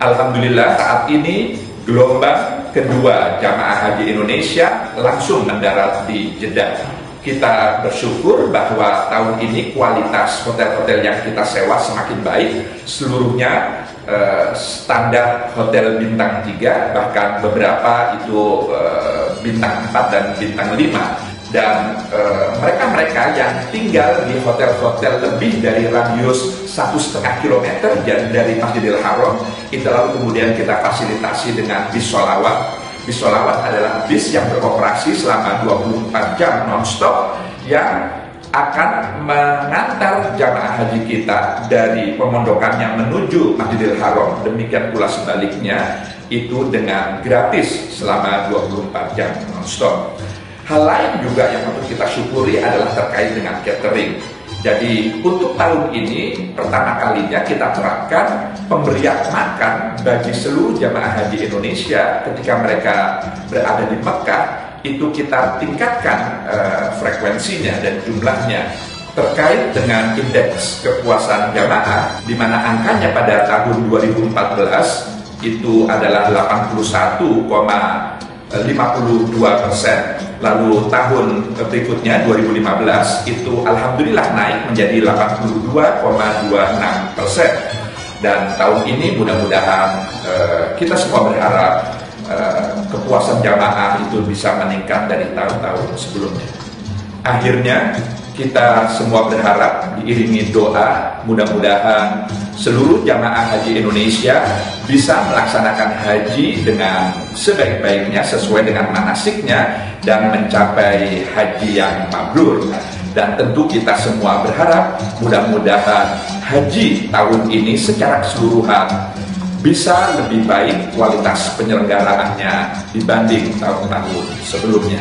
Alhamdulillah saat ini gelombang kedua jamaah haji Indonesia langsung mendarat di Jeddah. Kita bersyukur bahwa tahun ini kualitas hotel-hotel yang kita sewa semakin baik. Seluruhnya standar hotel bintang 3, bahkan beberapa itu bintang 4 dan bintang 5. Dan mereka-mereka yang tinggal di hotel-hotel lebih dari radius 1,5 km dari Masjidil Haram, itu lalu kemudian kita fasilitasi dengan bis sholawat. Bis sholawat adalah bis yang beroperasi selama 24 jam non-stop yang akan mengantar jamaah haji kita dari pemondokannya menuju Masjidil Haram, demikian pula sebaliknya, itu dengan gratis selama 24 jam non-stop. Hal lain juga yang patut kita syukuri adalah terkait dengan catering. Jadi untuk tahun ini pertama kalinya kita terapkan pemberian makan bagi seluruh jamaah haji Indonesia ketika mereka berada di Mekah. Itu kita tingkatkan frekuensinya dan jumlahnya terkait dengan indeks kepuasan jamaah, di mana angkanya pada tahun 2014 itu adalah 81,52%. Lalu tahun berikutnya 2015 itu alhamdulillah naik menjadi 82,26%. Dan tahun ini mudah-mudahan kita semua berharap kepuasan jamaah itu bisa meningkat dari tahun-tahun sebelumnya. Akhirnya kita semua berharap diiringi doa, mudah-mudahan seluruh jamaah haji Indonesia bisa melaksanakan haji dengan sebaik-baiknya sesuai dengan manasiknya dan mencapai haji yang mabrur. Dan tentu kita semua berharap mudah-mudahan haji tahun ini secara keseluruhan bisa lebih baik kualitas penyelenggaraannya dibanding tahun-tahun sebelumnya.